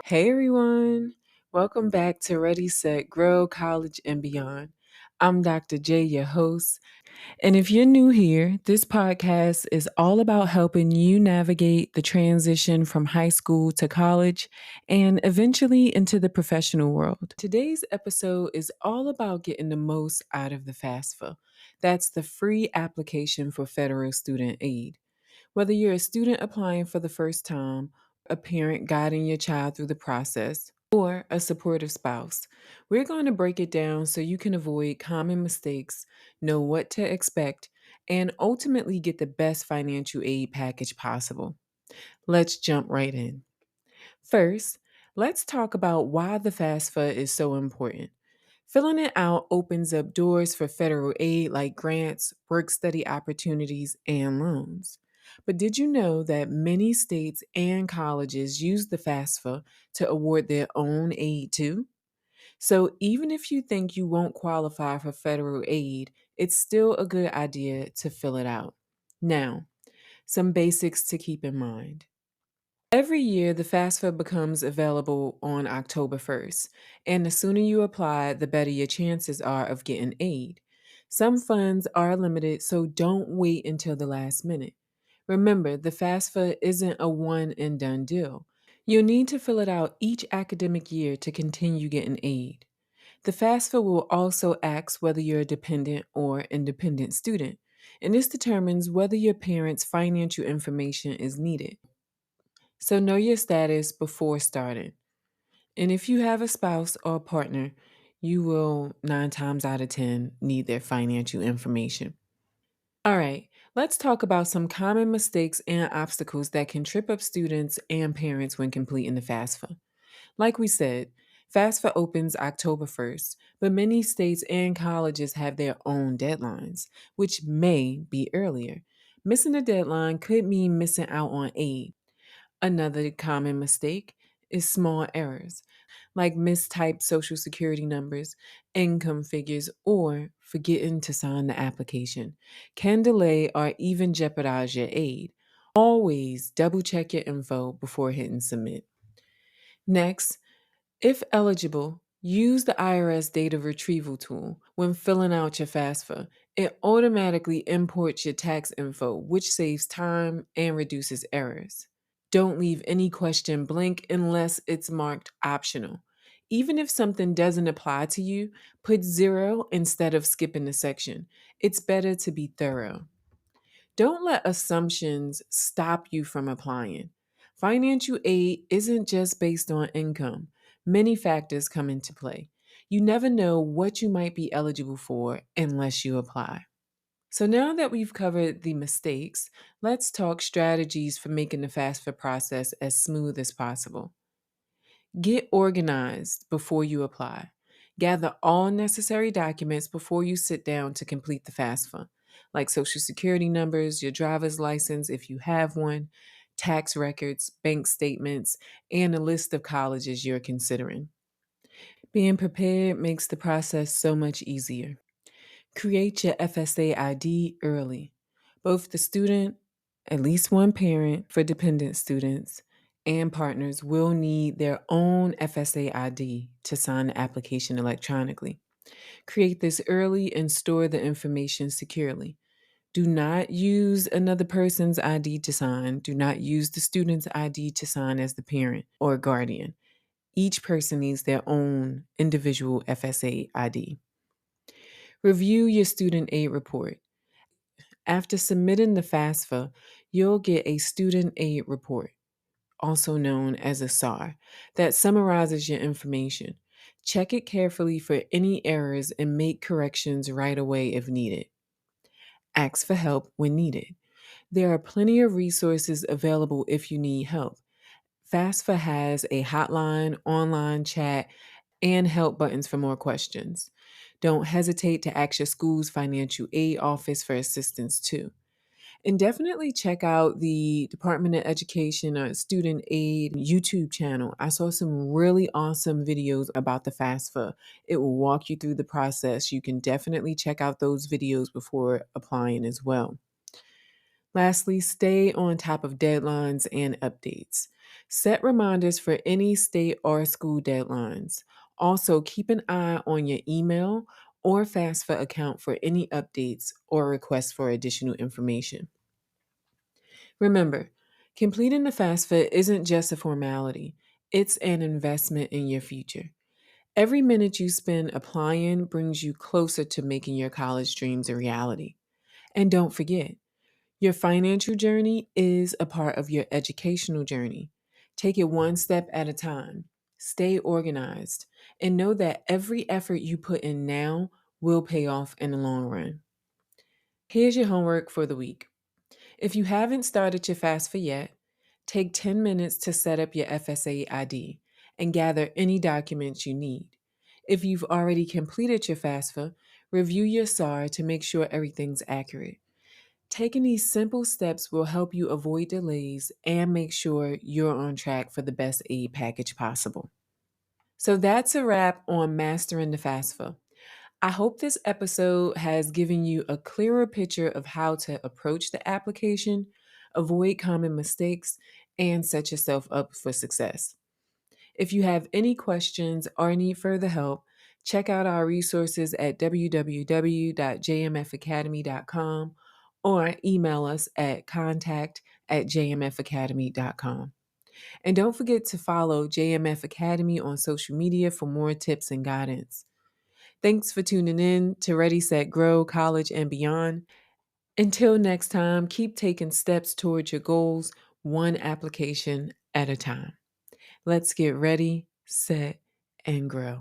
Hey everyone, welcome back to Ready, Set, Grow, College, and Beyond. I'm Dr. J, your host. And if you're new here, this podcast is all about helping you navigate the transition from high school to college and eventually into the professional world. Today's episode is all about getting the most out of the FAFSA. That's the free application for federal student aid. Whether you're a student applying for the first time, a parent guiding your child through the process, or a supportive spouse, we're going to break it down so you can avoid common mistakes, know what to expect, and ultimately get the best financial aid package possible. Let's jump right in. First, let's talk about why the FAFSA is so important. Filling it out opens up doors for federal aid like grants, work study opportunities, and loans. But did you know that many states and colleges use the FAFSA to award their own aid too? So even if you think you won't qualify for federal aid, it's still a good idea to fill it out. Now, some basics to keep in mind. Every year, the FAFSA becomes available on October 1st, and the sooner you apply, the better your chances are of getting aid. Some funds are limited, so don't wait until the last minute. Remember, the FAFSA isn't a one and done deal. You'll need to fill it out each academic year to continue getting aid. The FAFSA will also ask whether you're a dependent or independent student, and this determines whether your parents' financial information is needed. So know your status before starting. And if you have a spouse or a partner, you will 9 times out of 10 need their financial information. All right, let's talk about some common mistakes and obstacles that can trip up students and parents when completing the FAFSA. Like we said, FAFSA opens October 1st, but many states and colleges have their own deadlines, which may be earlier. Missing a deadline could mean missing out on aid. Another common mistake is small errors, like mistyped social security numbers, income figures, or forgetting to sign the application, can delay or even jeopardize your aid. Always double check your info before hitting submit. Next, if eligible, use the IRS data retrieval tool when filling out your FAFSA. It automatically imports your tax info, which saves time and reduces errors. Don't leave any question blank unless it's marked optional. Even if something doesn't apply to you, put zero instead of skipping the section. It's better to be thorough. Don't let assumptions stop you from applying. Financial aid isn't just based on income, many factors come into play. You never know what you might be eligible for unless you apply. So now that we've covered the mistakes, let's talk strategies for making the FAFSA process as smooth as possible. Get organized before you apply. Gather all necessary documents before you sit down to complete the FAFSA, like social security numbers, your driver's license if you have one, tax records, bank statements, and a list of colleges you're considering. Being prepared makes the process so much easier. Create your FSA ID early. Both the student, at least one parent for dependent students, and partners will need their own FSA ID to sign the application electronically. Create this early and store the information securely. Do not use another person's ID to sign. Do not use the student's ID to sign as the parent or guardian. Each person needs their own individual FSA ID. Review your student aid report. After submitting the FAFSA, you'll get a student aid report, also known as a SAR, that summarizes your information. Check it carefully for any errors and make corrections right away if needed. Ask for help when needed. There are plenty of resources available if you need help. FAFSA has a hotline, online chat, and help buttons for more questions. Don't hesitate to ask your school's financial aid office for assistance too. And definitely check out the Department of Education or Student Aid YouTube channel. I saw some really awesome videos about the FAFSA. It will walk you through the process. You can definitely check out those videos before applying as well. Lastly, stay on top of deadlines and updates. Set reminders for any state or school deadlines. Also, keep an eye on your email or FAFSA account for any updates or requests for additional information. Remember, completing the FAFSA isn't just a formality, it's an investment in your future. Every minute you spend applying brings you closer to making your college dreams a reality. And don't forget, your financial journey is a part of your educational journey. Take it one step at a time. Stay organized and know that every effort you put in now will pay off in the long run. Here's your homework for the week. If you haven't started your FAFSA yet, take 10 minutes to set up your FSA ID and gather any documents you need. If you've already completed your FAFSA, review your SAR to make sure everything's accurate. Taking these simple steps will help you avoid delays and make sure you're on track for the best aid package possible. So that's a wrap on mastering the FAFSA. I hope this episode has given you a clearer picture of how to approach the application, avoid common mistakes, and set yourself up for success. If you have any questions or need further help, check out our resources at www.jmfacademy.com or email us at contact@jmfacademy.com. And don't forget to follow JMF Academy on social media for more tips and guidance. Thanks for tuning in to Ready, Set, Grow, College, and Beyond. Until next time, keep taking steps towards your goals, one application at a time. Let's get ready, set, and grow.